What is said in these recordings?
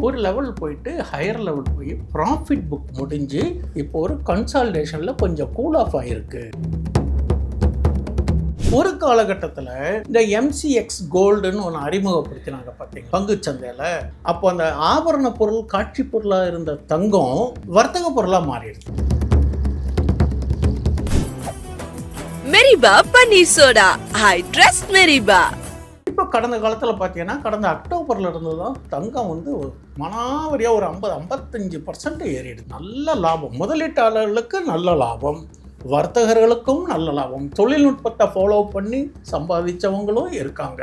ஒரு லெவல் போயிட்டு higher level போய் ப்ராஃபிட் புக் முடிஞ்சு இப்போ ஒரு கன்சால்டேஷனில் கொஞ்சம் கூல் ஆஃப் ஆகிருக்கு. ஒரு காலகட்டத்தில் இந்த எம்சிஎக்ஸ் கோல்டுன்னு ஒன்று அறிமுகப்படுத்தினாங்க பார்த்தீங்க பங்குச்சந்தையில். அப்போ அந்த ஆபரண பொருள் காட்சி பொருளாக இருந்த தங்கம் வர்த்தக பொருளாக மாறிடுது. மெரிபா பன்னீர் சோடா, ஐ ட்ரஸ்ட் மெரிபா. இப்போ கடந்த காலத்தில் பார்த்தீங்கன்னா கடந்த அக்டோபரில் இருந்து தான் தங்கம் வந்து மனாவரியாக ஒரு 50-55% ஏறிடுது. நல்ல லாபம், முதலீட்டாளர்களுக்கு நல்ல லாபம், வர்த்தகர்களுக்கும் நல்ல லாபம், தொழில்நுட்பத்தை ஃபாலோ பண்ணி சம்பாதிச்சவங்களும் இருக்காங்க.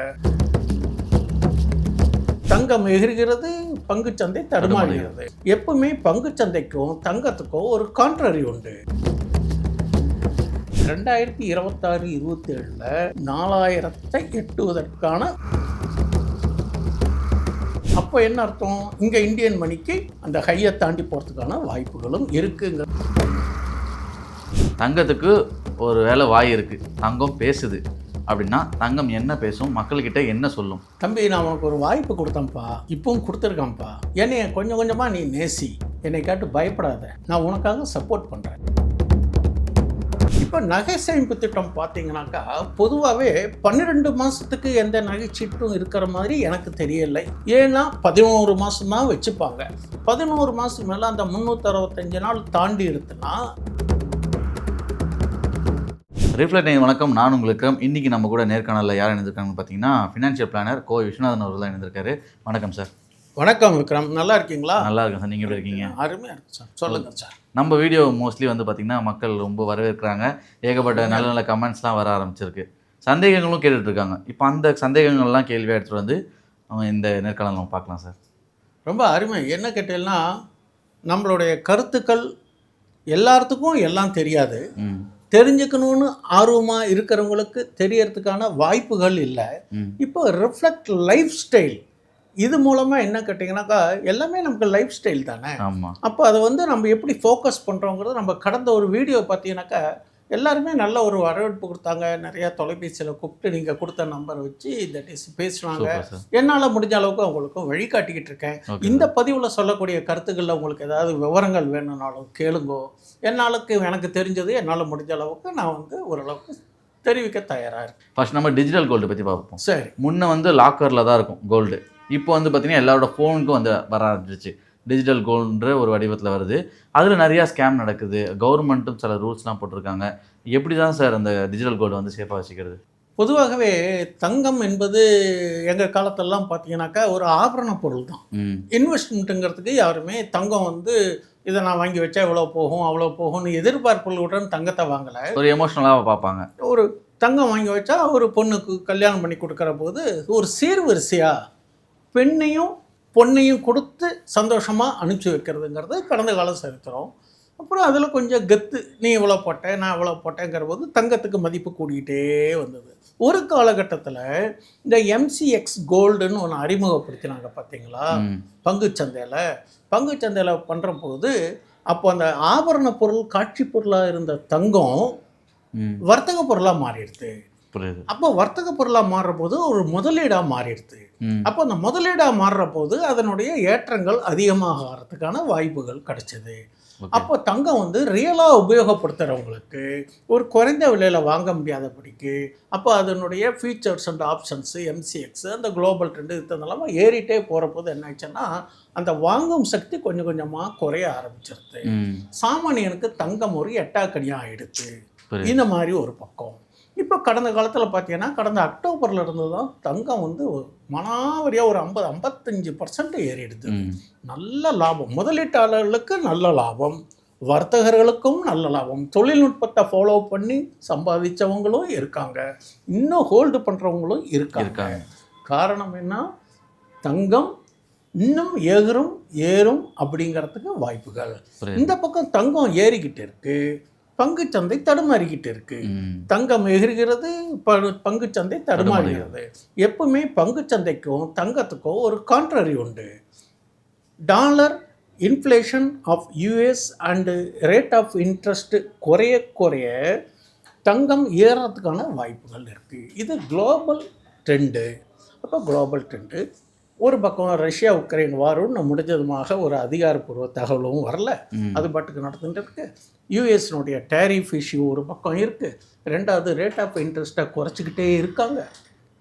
தங்கம் எகிர்கிறது, பங்குச்சந்தை தடுமாறுகிறது. எப்பவுமே பங்குச்சந்தைக்கும் தங்கத்துக்கும் ஒரு கான்ட்ரரி உண்டு. 2026-27 4000 எட்டுவதற்கான அப்போ என்ன அர்த்தம், இங்கே இந்தியன் மணிக்கு அந்த ஹையை தாண்டி போகிறதுக்கான வாய்ப்புகளும் இருக்குங்க. தங்கத்துக்கு ஒரு வேலை வாய் இருக்குது, தங்கம் பேசுது அப்படின்னா தங்கம் என்ன பேசும், மக்கள்கிட்ட என்ன சொல்லும்? தம்பி, நான் உனக்கு ஒரு வாய்ப்பு கொடுத்தேன்ப்பா, இப்பவும் கொடுத்துருக்கேன்ப்பா, என்னை கொஞ்சம் கொஞ்சமாக நீ நேசி, என்னை கேட்டு பயப்படாத, நான் உனக்காக சப்போர்ட் பண்ணுறேன். இப்போ நகை சேமிப்பு திட்டம் பார்த்தீங்கன்னாக்கா பொதுவாகவே 12 மாதத்துக்கு எந்த நகைச்சீட்டும் இருக்கிற மாதிரி எனக்கு தெரியலை. ஏன்னா 11 மாதம் தான் வச்சுப்பாங்க. 11 மாதம் மேலே அந்த 365 நாள் தாண்டி இருக்குன்னா. ரிஃப்ளெக்ட் வணக்கம், நான் உங்களுக்கு இன்றைக்கி நம்ம கூட நேர்காணலில் யார் இணைந்திருக்காங்கன்னு பார்த்தீங்கன்னா ஃபினான்ஷியல் பிளானர் கோ விஸ்வநாதன் அவர்கள் தான் இணைந்திருக்காரு. வணக்கம் சார். வணக்கம் விக்ரம், நல்லா இருக்கீங்களா? நல்லா இருக்கேன் சார், நீங்கள் எப்படி இருக்கீங்க? அருமையாக இருக்கு சார், சொல்லுங்கள் சார். நம்ம வீடியோ மோஸ்ட்லி வந்து பார்த்திங்கன்னா மக்கள் ரொம்ப வரவேற்கிறாங்க, ஏகப்பட்ட நல்ல நல்ல கமெண்ட்ஸ்லாம் வர ஆரம்பிச்சிருக்கு, சந்தேகங்களும் கேட்டுட்ருக்காங்க. இப்போ அந்த சந்தேகங்கள்லாம் கேள்வியாக எடுத்துகிட்டு வந்து அவங்க இந்த நேர்காணல் நம்ம பார்க்கலாம் சார். ரொம்ப அருமை. என்ன கேட்டீங்கன்னா, நம்மளுடைய கருத்துக்கள் எல்லாத்துக்கும் எல்லாம் தெரியாது. தெரிஞ்சுக்கணும்னு ஆர்வமாக இருக்கிறவங்களுக்கு தெரியறதுக்கான வாய்ப்புகள் இல்லை. இப்போ ரிஃப்ளெக்ட் லைஃப் ஸ்டைல் இது மூலமாக என்ன கேட்டிங்கனாக்கா எல்லாமே நமக்கு லைஃப் ஸ்டைல் தானே. அப்போ அதை வந்து நம்ம எப்படி ஃபோக்கஸ் பண்ணுறோங்கிறது, நம்ம கடந்த ஒரு வீடியோ பார்த்தீங்கன்னாக்கா எல்லாருமே நல்ல ஒரு வரவேற்பு கொடுத்தாங்க. நிறையா தொலைபேசியில் கூப்பிட்டு நீங்கள் கொடுத்த நம்பரை வச்சு பேசுவாங்க. என்னால் முடிஞ்ச அளவுக்கு அவங்களுக்கும் வழிகாட்டிக்கிட்டு இருக்கேன். இந்த பதிவில் சொல்லக்கூடிய கருத்துக்களில் உங்களுக்கு ஏதாவது விவரங்கள் வேணும்னாலும் கேளுங்கோ. எனக்கு தெரிஞ்சது என்னால் முடிஞ்ச அளவுக்கு நான் வந்து ஓரளவுக்கு தெரிவிக்க தயாராக இருக்கேன். ஃபர்ஸ்ட் நம்ம டிஜிட்டல் கோல்டு பற்றி பார்ப்போம். சரி. முன்னே வந்து லாக்கரில் தான் இருக்கும் கோல்டு, இப்போ வந்து பார்த்திங்கன்னா எல்லாரோட ஃபோனுக்கும் வந்து வர ஆரம்பிச்சிச்சு. டிஜிட்டல் கோல்டுன்ற ஒரு வடிவத்தில் வருது. அதில் நிறையா ஸ்கேம் நடக்குது. கவர்மெண்ட்டும் சில ரூல்ஸ்லாம் போட்டிருக்காங்க. எப்படி தான் சார் அந்த டிஜிட்டல் கோல்டு வந்து சேஃபாக வச்சுக்கிறது? பொதுவாகவே தங்கம் என்பது எங்கள் காலத்திலலாம் பார்த்தீங்கன்னாக்கா ஒரு ஆபரண பொருள் தான். இன்வெஸ்ட்மெண்ட்டுங்கிறதுக்கு யாருமே தங்கம் வந்து இதை நான் வாங்கி வச்சா இவ்வளோ போகும் அவ்வளோ போகும்னு எதிர்பார்ப்புகளுடன் தங்கத்தை வாங்கலை. ஒரு எமோஷ்னலாக பார்ப்பாங்க. ஒரு தங்கம் வாங்கி வச்சா ஒரு பொண்ணுக்கு கல்யாணம் பண்ணி கொடுக்குற போது ஒரு சீர்வரிசையாக பெண்ணையும் பொண்ணையும் கொடுத்து சந்தோஷமாக அனுப்பிச்சி வைக்கிறதுங்கிறது கடந்த கால சரித்திரம். அப்புறம் அதில் கொஞ்சம் கெத்து, நீ இவ்வளோ போட்டேன் நான் இவ்வளோ போட்டேங்கிற போது தங்கத்துக்கு மதிப்பு கூடிக்கிட்டே வந்தது. ஒரு காலகட்டத்தில் இந்த எம்சிஎக்ஸ் கோல்டுன்னு ஒன்று அறிமுகப்படுத்தினாங்க பார்த்தீங்களா பங்குச்சந்தையில் பண்ணுற போது. அப்போ அந்த ஆபரண பொருள் காட்சி பொருளாக இருந்த தங்கம் வர்த்தக பொருளாக மாறிடுது. அப்போ வர்த்தக பொருளாக மாறுற போது ஒரு முதலீடாக மாறிடுது. அப்போ அந்த முதலீடாக மாறுற போது அதனுடைய ஏற்றங்கள் அதிகமாக ஆகிறதுக்கான வாய்ப்புகள் கிடைச்சது. அப்போ தங்கம் வந்து ரியலாக உபயோகப்படுத்துகிறவங்களுக்கு ஒரு குறைந்த விலையில் வாங்க முடியாதபடிக்கு அப்போ அதனுடைய ஃபீச்சர்ஸ் அண்ட் ஆப்ஷன்ஸு எம்சிஎக்ஸு அந்த குளோபல் ட்ரெண்டு இதெல்லாம் ஏறிட்டே போகிற போது என்ன ஆச்சுன்னா அந்த வாங்கும் சக்தி கொஞ்சம் கொஞ்சமாக குறைய ஆரம்பிச்சிருது. சாமானியனுக்கு தங்கம் ஒரு எட்டாக்கனியாக ஆகிடுது. இந்த மாதிரி ஒரு பக்கம். இப்போ கடந்த காலத்தில் பார்த்தீங்கன்னா கடந்த அக்டோபரில் இருந்து தான் தங்கம் வந்து மனாவரியாக ஒரு 50-55% ஏறிடுது. நல்ல லாபம், முதலீட்டாளர்களுக்கு நல்ல லாபம், வர்த்தகர்களுக்கும் நல்ல லாபம், தொழில்நுட்பத்தை ஃபாலோ பண்ணி சம்பாதிச்சவங்களும் இருக்காங்க, இன்னும் ஹோல்டு பண்ணுறவங்களும் இருக்காங்க. காரணம் என்ன, தங்கம் இன்னும் ஏறும் அப்படிங்கிறதுக்கு வாய்ப்புகள். இந்த பக்கம் தங்கம் ஏறிக்கிட்டு இருக்கு, பங்குச்சந்தை தடுமாறிக்கிட்டு இருக்கு. தங்கம் எகிர்கிறது, பங்குச்சந்தை தடுமாறுகிறது. எப்பவுமே பங்குச்சந்தைக்கும் தங்கத்துக்கும் ஒரு கான்ட்ரரி உண்டு. Dollar inflation of US and rate of interest குறைய தங்கம் ஏறத்துக்கான வாய்ப்புகள் இருக்குது. இது குளோபல் ட்ரெண்டு. அப்போ குளோபல் ட்ரெண்டு ஒரு பக்கம் ரஷ்யா உக்ரைன் வாரும் முடிஞ்சதுமாக ஒரு அதிகாரப்பூர்வ தகவலும் வரல. அது பாட்டுக்கு நடந்துட்டு இருக்கு. யூஎஸ்னுடைய டேரிஃப் இஷ்யூ ஒரு பக்கம் இருக்குது. ரெண்டாவது ரேட் ஆஃப் இன்ட்ரெஸ்ட்டை குறைச்சிக்கிட்டே இருக்காங்க.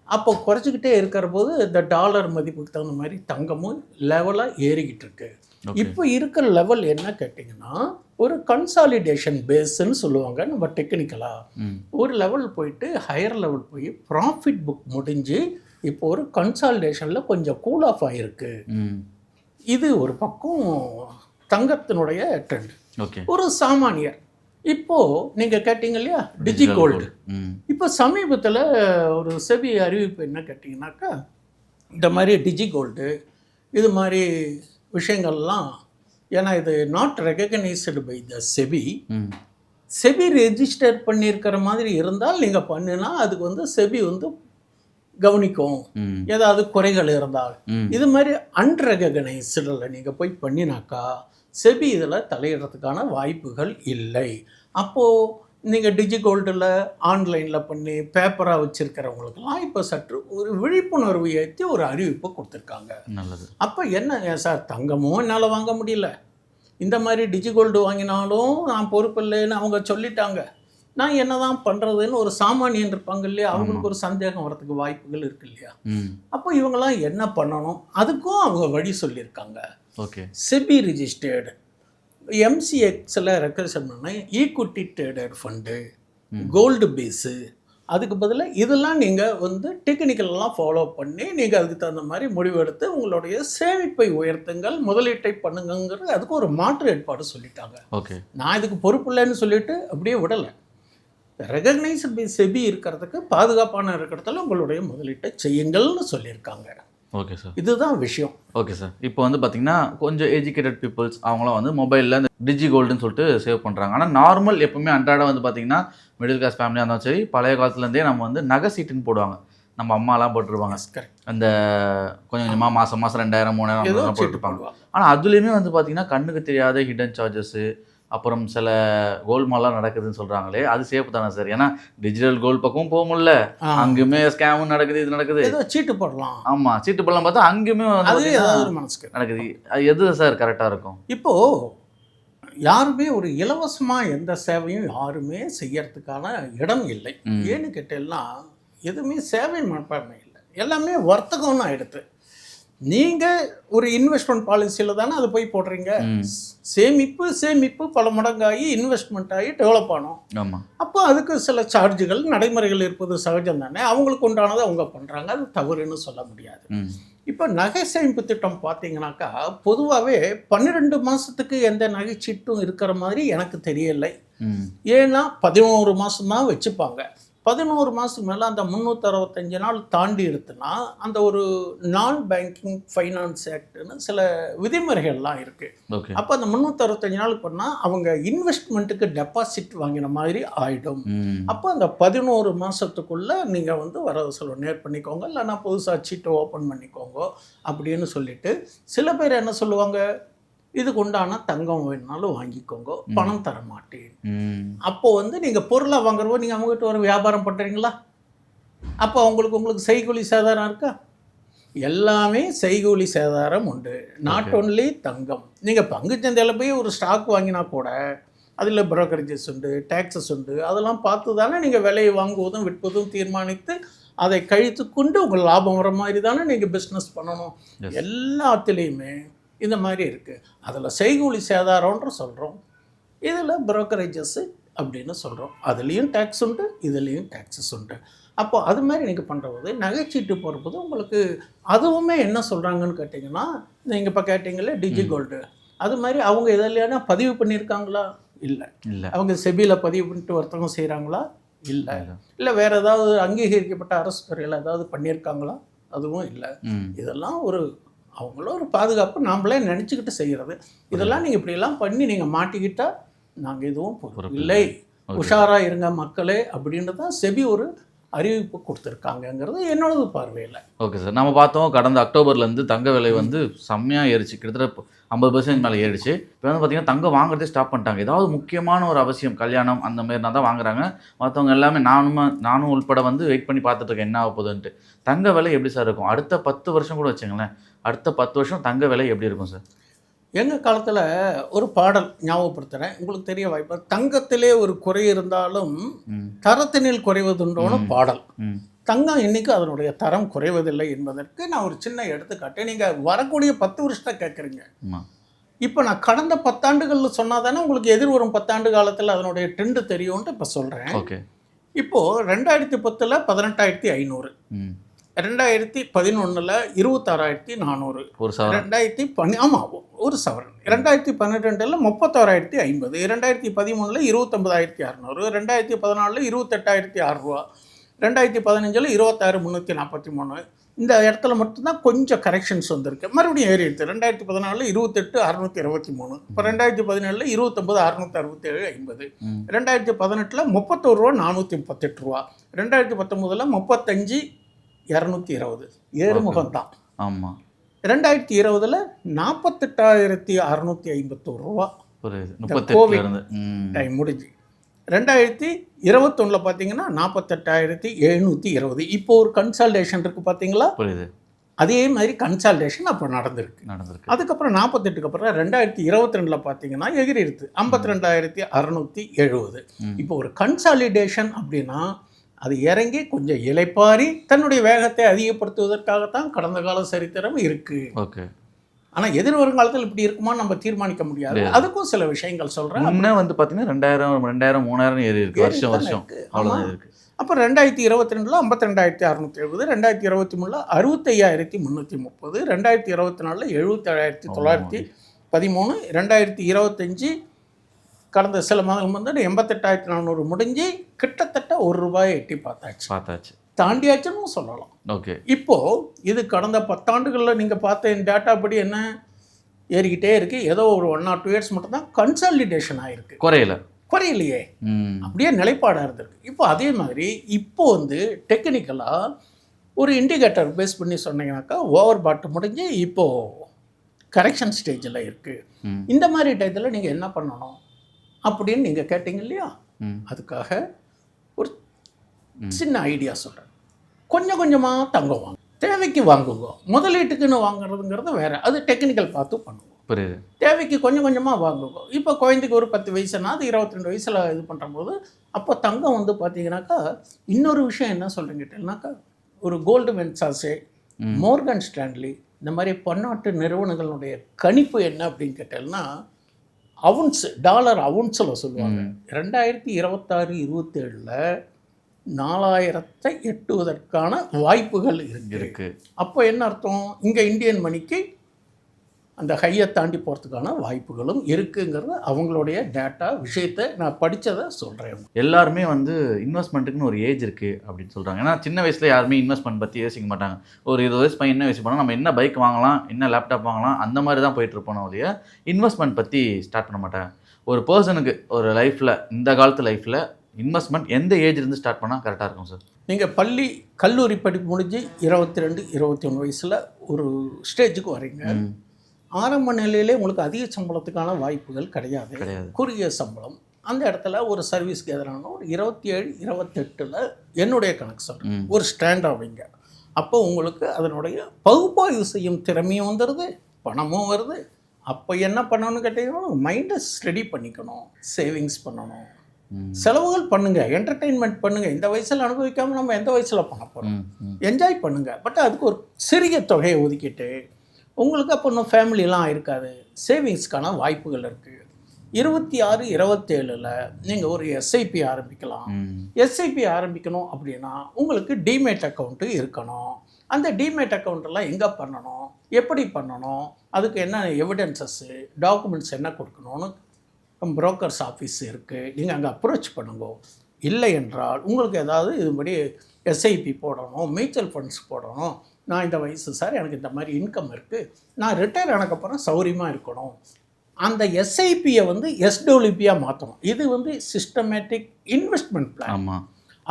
அப்போ குறைச்சிக்கிட்டே இருக்கிற போது இந்த டாலர் மதிப்புக்கு தகுந்த மாதிரி தங்கமும் லெவலாக ஏறிக்கிட்டு இருக்கு. இப்போ இருக்கிற லெவல் என்ன கேட்டிங்கன்னா ஒரு கன்சாலிடேஷன் பேஸ்ன்னு சொல்லுவாங்க நம்ம டெக்னிக்கலாக. ஒரு லெவல் போயிட்டு ஹையர் லெவல் போய் ப்ராஃபிட் புக் முடிஞ்சு இப்போ ஒரு கன்சாலிடேஷனில் கொஞ்சம் கூல் ஆஃப் ஆகிருக்கு. இது ஒரு பக்கம் தங்கத்தினுடைய ட்ரெண்ட். ஒரு சாமானியர் இப்போது நீங்கள் கேட்டீங்க இல்லையா டிஜி கோல்டு, இப்போ சமீபத்தில் ஒரு செபி அறிவிப்பு என்ன கேட்டிங்கனாக்கா இந்த மாதிரி டிஜி கோல்டு இது மாதிரி விஷயங்கள்லாம், ஏன்னா இது not recognised by the SEBI. SEBI register பண்ணியிருக்கிற மாதிரி இருந்தால் நீங்கள் பண்ணினா அதுக்கு வந்து செபி வந்து கவனிக்கும் ஏதாவது குறைகள் இருந்தால். இது மாதிரி அன்ரெகனைஸ்டில் நீங்கள் போய் பண்ணினாக்கா செபி இதில் தலையிடுறதுக்கான வாய்ப்புகள் இல்லை. அப்போது நீங்கள் டிஜி கோல்டில் ஆன்லைனில் பண்ணி பேப்பராக வச்சுருக்கிறவங்களுக்கெல்லாம் இப்போ சற்று ஒரு விழிப்புணர்வு ஏற்றி ஒரு அறிவிப்பு கொடுத்துருக்காங்க. நல்லது. அப்போ என்ன சார் தங்கமும் என்னால் வாங்க முடியல, இந்த மாதிரி டிஜி கோல்டு வாங்கினாலும் நான் பொறுப்பு இல்லைன்னு அவங்க சொல்லிட்டாங்க, நான் என்ன தான் பண்ணுறதுன்னு ஒரு சாமானியன் இருப்பாங்க இல்லையா, அவங்களுக்கு ஒரு சந்தேகம் வரதுக்கு வாய்ப்புகள் இருக்கு இல்லையா. அப்போ இவங்கெல்லாம் என்ன பண்ணணும் அதுக்கும் அவங்க வழி சொல்லியிருக்காங்க. செபி ரிஜிஸ்டர்டு எம்சிஎக்ஸில் ரெக்கமெண்ட் பண்ண equity trader fund, gold base, அதுக்கு பதிலாக இதெல்லாம் நீங்கள் வந்து டெக்னிக்கலெல்லாம் ஃபாலோ பண்ணி நீங்கள் அதுக்கு தகுந்த மாதிரி முடிவெடுத்து உங்களுடைய சேமிப்பை உயர்த்துங்கள், முதலீட்டை பண்ணுங்கிறது அதுக்கு ஒரு மாற்று ஏற்பாடு சொல்லிட்டாங்க. நான் இதுக்கு பொறுப்பு இல்லைன்னு சொல்லிட்டு அப்படியே விடலை. ரெகக்னைஸ்டு பை செபி இருக்கிறதுக்கு பாதுகாப்பான இருக்கிறதுல உங்களுடைய முதலீட்டை செய்யுங்கள்னு சொல்லியிருக்காங்க. ஓகே சார், இதுதான் விஷயம். Okay sir. இப்போ வந்து பார்த்தீங்கன்னா கொஞ்சம் எஜுகேட்டட் பீப்புள்ஸ் அவங்களாம் வந்து மொபைலில் இந்த டிஜி கோல்டுன்னு சொல்லிட்டு சேவ் பண்ணுறாங்க. ஆனால் நார்மல் எப்பவுமே அன்றாடம் வந்து பார்த்தீங்கன்னா மிடில் கிளாஸ் ஃபேமிலியாக இருந்தாலும் சரி, பழைய காலத்துலேருந்தே நம்ம வந்து நகை சீட்டுன்னு போடுவாங்க. நம்ம அம்மாலாம் போட்டுருவாங்க. அந்த கொஞ்சம் கொஞ்சமாக மாதம் 2000 3000 போட்டுருப்பாங்க. ஆனால் அதுலேயுமே வந்து பார்த்தீங்கன்னா கண்ணுக்கு தெரியாத ஹிடன் சார்ஜஸ்ஸு, அப்புறம் சில கோல்மாலாம் நடக்குதுன்னு சொல்கிறாங்களே, அது சேஃப் தானே சார்? ஏன்னா டிஜிட்டல் கோல்டு பக்கமும் போக முடியல, அங்கேயுமே ஸ்கேமும் நடக்குது, இது நடக்குது, சீட்டு போடலாம். ஆமாம், சீட்டு போடலாம் பார்த்தா அங்கேயுமே நடக்குது. அது எது சார் கரெக்டாக இருக்கும்? இப்போது யாருமே ஒரு இலவசமாக எந்த சேவையும் யாருமே செய்யறதுக்கான இடம் இல்லை. ஏன்னு கேட்டேன்னா எதுவுமே சேவை மனப்பான்மை இல்லை, எல்லாமே வர்த்தகம்னு ஆகிடுது. நீங்கள் ஒரு இன்வெஸ்ட்மெண்ட் பாலிசியில் தானே அது போய் போடுறீங்க. சேமிப்பு பல மடங்காகி இன்வெஸ்ட்மெண்ட் ஆகி டெவலப் ஆனோம். அப்போ அதுக்கு சில சார்ஜுகள் நடைமுறைகள் இருப்பது சகஜம் தானே. அவங்களுக்கு உண்டானதை அவங்க பண்ணுறாங்க, அது தவறுன்னு சொல்ல முடியாது. இப்போ நகை சேமிப்பு திட்டம் பார்த்தீங்கன்னாக்கா பொதுவாகவே 12 மாதத்துக்கு எந்த நகைச்சீட்டும் இருக்கிற மாதிரி எனக்கு தெரியலை. ஏன்னா 11 மாதம் தான் வச்சுப்பாங்க. 11 மாதத்துக்கு மேலே அந்த 365 நாள் தாண்டி எடுத்துனா அந்த ஒரு நான் பேங்கிங் ஃபைனான்ஸ் ஆக்ட்னு சில விதிமுறைகள்லாம் இருக்குது. அப்போ அந்த 365 நாள் பண்ணால் அவங்க இன்வெஸ்ட்மெண்ட்டுக்கு டெபாசிட் வாங்கின மாதிரி ஆகிடும். அப்போ அந்த 11 மாதத்துக்குள்ளே நீங்கள் வந்து வரவு செலவு நேர் பண்ணிக்கோங்க, இல்லைன்னா புதுசாக சீட்டை ஓப்பன் பண்ணிக்கோங்க அப்படின்னு சொல்லிட்டு சில பேர் என்ன சொல்லுவாங்க, இதுக்கு உண்டான தங்கம் வேணுனாலும் வாங்கிக்கோங்க, பணம் தர மாட்டேன். அப்போ வந்து நீங்கள் பொருளாக வாங்குறப்போ நீங்கள் அவங்ககிட்ட ஒரு வியாபாரம் பண்ணுறீங்களா? அப்போ உங்களுக்கு செய்கூலி சேதாரம் இருக்கா? எல்லாமே செய்கூலி சேதாரம் உண்டு. நாட் ஓன்லி தங்கம். நீங்கள் பங்குச்சந்தையில் போய் ஒரு ஸ்டாக் வாங்கினா கூட அதில் ப்ரோக்கரேஜஸ் உண்டு, டேக்ஸஸ் உண்டு, அதெல்லாம் பார்த்து தானே நீங்கள் விலையை வாங்குவதும் விற்பதும் தீர்மானித்து அதை கழித்து கொண்டு உங்கள் லாபம் வர மாதிரி தானே நீங்கள் பிஸ்னஸ் பண்ணணும். எல்லாத்துலேயுமே இந்த மாதிரி இருக்குது. அதில் செய்கூலி சேதாரம்ன்ற சொல்கிறோம், இதில் ப்ரோக்கரேஜஸ்ஸு அப்படின்னு சொல்கிறோம். அதுலேயும் டேக்ஸ் உண்டு, இதுலேயும் டேக்ஸஸ் உண்டு. அப்போ அது மாதிரி நீங்கள் பண்ணுறது நகைச்சீட்டு போகிறபோது உங்களுக்கு அதுவுமே என்ன சொல்கிறாங்கன்னு கேட்டிங்கன்னா, நீங்கள் இப்போ கேட்டிங்களே டிஜி கோல்டு, அது மாதிரி அவங்க எதிலையான பதிவு பண்ணியிருக்காங்களா? இல்லை. அவங்க செபியில் பதிவு பண்ணிட்டு வர்த்தகம் செய்கிறாங்களா? இல்லை வேறு ஏதாவது அங்கீகரிக்கப்பட்ட அரசு துறையில் ஏதாவது பண்ணியிருக்காங்களா? அதுவும் இல்லை. இதெல்லாம் ஒரு அவங்களும் ஒரு பாதுகாப்பு நாம்ளே நினச்சிக்கிட்டு செய்கிறது. இதெல்லாம் நீங்கள் இப்படியெல்லாம் பண்ணி நீங்கள் மாட்டிக்கிட்டால் நாங்கள் எதுவும் பொறுப்பு இல்லை, உஷாராக இருங்க மக்களே அப்படின்றது தான் செபி ஒரு அறிவிப்பு கொடுத்துருக்காங்கங்கிறது என்னோடது பார்வையில். Okay sir. நம்ம பார்த்தோம் கடந்த அக்டோபர்லேருந்து தங்க விலை வந்து செம்மையாக ஏறிச்சு, கிட்டத்தட்ட 50% மேலே ஏறிடுச்சு. இப்போ வந்து பார்த்தீங்கன்னா தங்கம் வாங்குறதே ஸ்டாப் பண்ணிட்டாங்க. ஏதாவது முக்கியமான ஒரு அவசியம், கல்யாணம் அந்த மாதிரினா தான் வாங்குறாங்க. மற்றவங்க எல்லாமே நானும் உள்பட வந்து வெயிட் பண்ணி பார்த்துட்டு இருக்கேன் என்ன ஆக போகுதுன்ட்டு. தங்க விலை எப்படி சார் இருக்கும்? அடுத்த 10 வருஷம் கூட வச்சுங்களேன், அடுத்த 10 வருஷம் தங்க விலை எப்படி இருக்கும் சார்? எங்கள் காலத்தில் ஒரு பாடல் ஞாபகப்படுத்துகிறேன், உங்களுக்கு தெரிய வாய்ப்பு. தங்கத்திலே ஒரு குறை இருந்தாலும் தரத்தினில் குறைவதுண்டோன்னு பாடல். தங்கம் இன்னைக்கு அதனுடைய தரம் குறைவதில்லை என்பதற்கு நான் ஒரு சின்ன எடுத்துக்காட்டு. நீங்கள் வரக்கூடிய 10 வருஷத்தை கேட்குறீங்க. இப்போ நான் கடந்த 10 ஆண்டுகளில் சொன்னால் தானே உங்களுக்கு எதிர்வரும் 10 ஆண்டு காலத்தில் அதனுடைய ட்ரெண்டு தெரியும்ன்ட்டு இப்போ சொல்கிறேன். ஓகே. இப்போது 2010 18,500, 2011 26,400, ஒரு சவரன். ஆமாம் ஒரு சவரன். 2012 31,050, 2013 29,600, 2014 28,600 ரூபா, 2015 26,343. இந்த இடத்துல மட்டும்தான் கொஞ்சம் கரெக்ஷன்ஸ் வந்திருக்கு, மறுபடியும் ஏறி எடுத்து 2014 28,623, இப்போ 2017 29,667, 50, 2018 31,438 ரூபா, 2019 35,220, ஏறுமுகம் தான். ஆமாம். 2020 48,651 ரூபா. கோவிட் டைம் முடிஞ்சு 2021 பார்த்தீங்கன்னா 48,720. இப்போ ஒரு கன்சால்டேஷன் இருக்குது பார்த்தீங்களா? அதே மாதிரி கன்சால்டேஷன் அப்போ நடந்திருக்கு. அதுக்கப்புறம் 48க்கு அப்புறம் 2022 பார்த்தீங்கன்னா எகிரிடுது 52,670. இப்போ ஒரு கன்சாலிடேஷன் அப்படின்னா அது இறங்கி கொஞ்சம் இலைப்பாரி தன்னுடைய வேகத்தை அதிகப்படுத்துவதற்காகத்தான் கடந்த கால சரித்திரம் இருக்குது. ஓகே. ஆனால் எதிர்வருங்காலத்தில் இப்படி இருக்குமான்னு நம்ம தீர்மானிக்க முடியாது. அதுக்கும் சில விஷயங்கள் சொல்கிறேன். முன்னே வந்து பார்த்தீங்கன்னா 2,000, 2,000, 3,000 ஏறி இருக்கு வருஷம் அவ்வளோதான் இருக்கு. அப்போ 2022 52,670, 2023 65,330, 2024 77,913, 2025 கடந்த சில மாதங்கள் வந்து 88,400 முடிஞ்சு கிட்டத்தட்ட ₹1 எட்டி பார்த்தாச்சு, தாண்டியாச்சுன்னு சொல்லலாம். ஓகே. இப்போது இது கடந்த 10 ஆண்டுகளில் நீங்கள் பார்த்த இந்த டேட்டா படி என்ன ஏறிக்கிட்டே இருக்குது. ஏதோ ஒரு 1 or 2 இயர்ஸ் மட்டும்தான் கன்சாலிடேஷன் ஆகிருக்கு, குறையிலையே, அப்படியே நிலைப்பாடாக இருந்திருக்கு. இப்போ அதே மாதிரி இப்போ வந்து டெக்னிக்கலாக ஒரு இண்டிகேட்டர் பேஸ் பண்ணி சொன்னீங்கன்னாக்கா ஓவர் பாட்டு முடிஞ்சு இப்போது கரெக்ஷன் ஸ்டேஜில் இருக்குது. இந்த மாதிரி டயத்தில் நீங்கள் என்ன பண்ணணும் அப்படின்னு நீங்கள் கேட்டீங்க இல்லையா? அதுக்காக ஒரு சின்ன ஐடியா சொல்கிறேன். கொஞ்சம் கொஞ்சமாக தங்கம் வாங்க, தேவைக்கு வாங்குங்க. முதலீட்டுக்குன்னு வாங்குறதுங்கிறது வேறு, அது டெக்னிக்கல் பார்த்து பண்ணுவோம். தேவைக்கு கொஞ்சம் கொஞ்சமாக வாங்குங்க. இப்போ குழந்தைக்கு ஒரு 10 வயசுனா அது 22 வயசில் இது பண்ணுறம்போது அப்போ தங்கம் வந்து பார்த்தீங்கன்னாக்கா இன்னொரு விஷயம் என்ன சொல்கிறீங்கன்னாக்கா ஒரு கோல்ட்மேன் சாட்ஸே, மோர்கன் ஸ்டான்லி இந்த மாதிரி பன்னாட்டு நிறுவனங்களுடைய கணிப்பு என்ன அப்படின்னு கேட்டேன்னா அவுன்ஸ், டாலர் அவுன்ஸில் சொல்லுவாங்க. 2026-27 4,000 எட்டுவதற்கான வாய்ப்புகள் இருக்கு. அப்போ என்ன அர்த்தம்? இங்கே இந்தியன் மணிக்கு அந்த ஹையை தாண்டி போகிறதுக்கான வாய்ப்புகளும் இருக்குங்கிறது அவங்களுடைய டேட்டா விஷயத்தை நான் படித்ததை சொல்கிறேன். எல்லாருமே வந்து இன்வெஸ்ட்மெண்ட்டுக்குன்னு ஒரு ஏஜ் இருக்குது அப்படின்னு சொல்கிறாங்க. ஏன்னா சின்ன வயசில் யாருமே இன்வெஸ்ட்மெண்ட் பற்றி யோசிக்க மாட்டாங்க. ஒரு 20 வயசு பையன் என்ன யோசிப்பாங்க, நம்ம என்ன பைக் வாங்கலாம், என்ன லேப்டாப் வாங்கலாம், அந்த மாதிரி தான் போயிட்டுருப்போம் ஒழிய இன்வெஸ்ட்மெண்ட் பற்றி ஸ்டார்ட் பண்ண மாட்டாங்க. ஒரு பர்சனுக்கு ஒரு லைஃப்பில், இந்த காலத்து லைஃப்பில் இன்வெஸ்ட்மெண்ட் எந்த ஏஜ்லேருந்து ஸ்டார்ட் பண்ணால் கரெக்டாக இருக்கும் சார்? நீங்கள் கல்லூரி படிப்பு முடிஞ்சு 22-21 வயசில் ஒரு ஸ்டேஜுக்கு வரீங்க. ஆரம்ப நிலையிலே உங்களுக்கு அதிக சம்பளத்துக்கான வாய்ப்புகள் கிடையாது, குறுகிய சம்பளம். அந்த இடத்துல ஒரு சர்வீஸ்க்கு எதிரான ஒரு 27-28 என்னுடைய கணக்கு சொல்கிறேன் ஒரு ஸ்டாண்ட் ஆவீங்க. அப்போ உங்களுக்கு அதனுடைய பகுப்பாய்வு செய்யும் திறமையும் வந்துடுது, பணமும் வருது. அப்போ என்ன பண்ணணும்னு கேட்டீங்கன்னா மைண்டை ஸ்டடி பண்ணிக்கணும், சேவிங்ஸ் பண்ணணும், செலவுகள் பண்ணுங்கள், என்டர்டெயின்மெண்ட் பண்ணுங்கள். இந்த வயசில் அனுபவிக்காமல் நம்ம எந்த வயசில் பண்ண போகிறோம்? என்ஜாய் பண்ணுங்கள். பட் அதுக்கு ஒரு சிறிய தொகையை ஒதுக்கிட்டு உங்களுக்கு அப்போ இன்னும் ஃபேமிலிலாம் இருக்காது, சேவிங்ஸ்க்கான வாய்ப்புகள் இருக்குது. 26-27 நீங்கள் ஒரு எஸ்ஐபி ஆரம்பிக்கலாம். எஸ்ஐபி ஆரம்பிக்கணும் அப்படின்னா உங்களுக்கு டிமேட் அக்கௌண்ட்டு இருக்கணும். அந்த டிமேட் அக்கௌண்ட்டெல்லாம் எங்கே பண்ணணும், எப்படி பண்ணணும், அதுக்கு என்ன எவிடன்சஸ்ஸு, டாக்குமெண்ட்ஸ் என்ன கொடுக்கணும்னு புரோக்கர்ஸ் ஆஃபீஸ் இருக்குது, நீங்கள் அங்கே அப்ரோச் பண்ணுங்க. இல்லை என்றால் உங்களுக்கு ஏதாவது இதுபடி எஸ்ஐபி போடணும், மியூச்சுவல் ஃபண்ட்ஸ் போடணும், நான் இந்த வயசு சார் எனக்கு இந்த மாதிரி இன்கம் இருக்குது, நான் ரிட்டையர் ஆனதுக்கப்புறம் சௌரியமாக இருக்கணும், அந்த எஸ்ஐபியை வந்து எஸ்டபிள்யூபியாக மாற்றணும். இது வந்து சிஸ்டமேட்டிக் இன்வெஸ்ட்மெண்ட் பிளான்.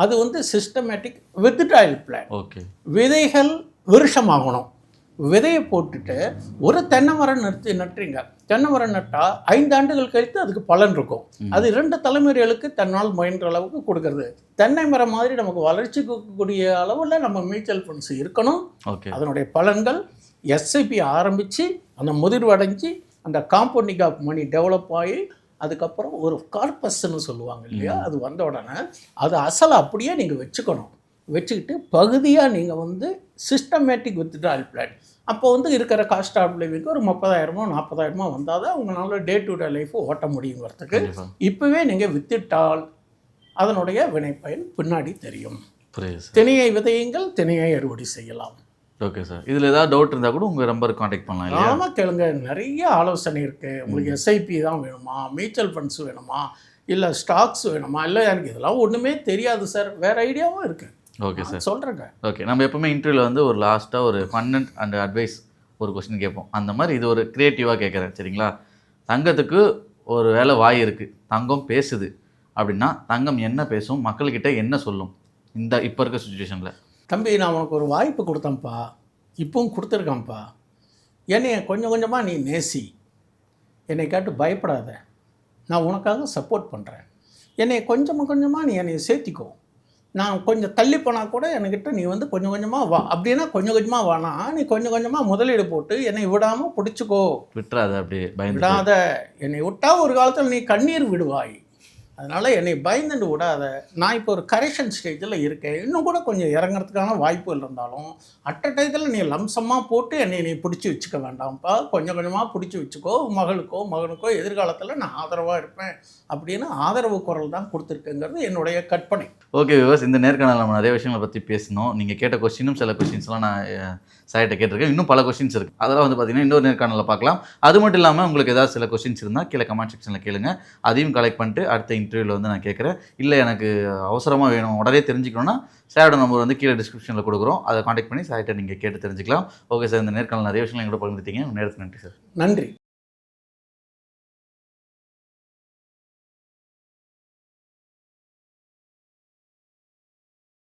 அது வந்து சிஸ்டமேட்டிக் வித்ட்ராயல் பிளான். ஓகே. விதைகள் விருஷமாகணும். விதையை போட்டுட்டு ஒரு தென்னை மரம் நட்டுறீங்க. தென்னை மரம் நட்டால் 5 ஆண்டுகள் கழித்து அதுக்கு பலன் இருக்கும். அது 2 தலைமுறைகளுக்கு தன்னால் முயன்ற அளவுக்கு கொடுக்கறது. தென்னை மரம் மாதிரி நமக்கு வளர்ச்சி கொடுக்கக்கூடிய அளவில் நம்ம மியூச்சுவல் ஃபண்ட்ஸ் இருக்கணும். ஓகே. அதனுடைய பலன்கள் எஸ்ஐபி ஆரம்பித்து அந்த முதிர்வடைஞ்சு அந்த காம்பவுண்டிங் ஆஃப் மணி டெவலப் ஆகி அதுக்கப்புறம் ஒரு கார்பஸ்ன்னு சொல்லுவாங்க இல்லையா, அது வந்த உடனே அது அசலை அப்படியே நீங்கள் வச்சுக்கணும். வச்சுக்கிட்டு பகுதியாக நீங்கள் வந்து சிஸ்டமேட்டிக் வித்ட்ராயல் பிளான். அப்போ வந்து இருக்கிற காஸ்ட் ஆஃப் லிவிங்க்கு ஒரு 30,000 40,000 வந்தால் தான் உங்களால் டே டு டே லைஃப் ஓட்ட முடியுங்கிறதுக்கு இப்போவே நீங்கள் வித்திட்டால் அதனுடைய வினைப்பயன் பின்னாடி தெரியும். திணையை விதையுங்கள், திணையை அறுவடை செய்யலாம். Okay sir. இதில் ஏதாவது டவுட் இருந்தால் கூட உங்கள் நம்பருக்கு காண்டாக்ட் பண்ணலாம் இல்லையா? ஆமாம், கேளுங்க. நிறைய ஆலோசனை இருக்குது. உங்களுக்கு எஸ்ஐபி தான் வேணுமா, மியூச்சுவல் ஃபண்ட்ஸ் வேணுமா, இல்லை ஸ்டாக்ஸ் வேணுமா, இல்லை எனக்கு இதெல்லாம் ஒன்றுமே தெரியாது சார், வேறு ஐடியாவும் இருக்குது. ஓகே சார், சொல்கிறேங்க. ஓகே. நம்ம எப்பவுமே இன்டர்வியூவில் வந்து ஒரு லாஸ்ட்டாக ஒரு ஃபன் அண்ட் அட்வைஸ் ஒரு கொஸ்டின் கேட்போம். அந்த மாதிரி இது ஒரு க்ரியேட்டிவாக கேட்குறேன், சரிங்களா? தங்கத்துக்கு ஒரு வேளை வாய் இருக்குது, தங்கம் பேசுது அப்படின்னா தங்கம் என்ன பேசும், மக்கள்கிட்ட என்ன சொல்லும் இந்த இப்போ இருக்க சுச்சுவேஷனில்? தம்பி, நான் உனக்கு ஒரு வாய்ப்பு கொடுத்தேன்ப்பா, இப்பவும் கொடுத்துருக்கான்ப்பா. என்னைய கொஞ்சம் கொஞ்சமாக நீ நேசி, என்னை கேட்டு பயப்படாத, நான் உனக்காக சப்போர்ட் பண்ணுறேன். என்னை கொஞ்சமாக நீ என்னை சேர்த்திக்கோ. நான் கொஞ்சம் தள்ளி போனால் கூட என்கிட்ட நீ வந்து கொஞ்சம் கொஞ்சமாக வா. அப்படின்னா கொஞ்சம் கொஞ்சமாக வானா, நீ கொஞ்சம் கொஞ்சமாக முதலீடு போட்டு என்னை விடாமல் பிடிச்சிக்கோ. விட்டுறாத, அப்படி விடாத. என்னை விட்டால் ஒரு காலத்தில் நீ கண்ணீர் விடுவாய். அதனால் என்னை பயந்துட்டு விடாத. நான் இப்போ ஒரு கரெக்ஷன் ஸ்டேஜில் இருக்கேன். இன்னும் கூட கொஞ்சம் இறங்குறதுக்கான வாய்ப்புகள் இருந்தாலும் அட் அ டைத்தில் நீ லம்சமாக போட்டு என்னை நீ பிடிச்சி வச்சுக்க வேண்டாம்ப்பா. கொஞ்சம் கொஞ்சமாக பிடிச்சி வச்சுக்கோ. மகளுக்கோ மகனுக்கோ எதிர்காலத்தில் நான் ஆதரவாக இருப்பேன் அப்படின்னு ஆதரவு குரல் தான் கொடுத்துருக்குங்கிறது என்னுடைய கற்பனை. ஓகே விவர்ஸ், இந்த நேர்காணல் நம்ம நிறைய விஷயங்களை பற்றி பேசணும். நீங்கள் கேட்ட கொஸ்டினும் சில கொஸ்டின்ஸ்லாம் நான் சார்கிட்ட கேட்டிருக்கேன். இன்னும் பல கொஸ்டின்ஸ் இருக்குது. அதெல்லாம் வந்து பார்த்தீங்கன்னா இன்னொரு நேர்காணலில் பார்க்கலாம். அது மட்டும் இல்லாமல் உங்களுக்கு ஏதாவது சில கொஸ்டின்ஸ் இருந்தால் கீழே கமெண்ட் செக்ஷனில் கேளுங்க. அதையும் கலெக்ட் பண்ணிட்டு அடுத்த இன்டர்வியூவில் வந்து நான் கேட்குறேன். இல்லை எனக்கு அவசரமாக வேணும், உடனே தெரிஞ்சுக்கணும்னா சாரோட நம்பர் வந்து கீழே டிஸ்கிரிப்ஷனில் கொடுக்குறோம். அதை காண்டாக்ட் பண்ணி சார்கிட்ட நீங்கள் கேட்டு தெரிஞ்சுக்கலாம். ஓகே சார், இந்த நேர்காணல் நிறைய விஷயங்கள் எங்களோட பகிர்ந்துட்டீங்க. நேரத்துக்கு நன்றி சார். நன்றி.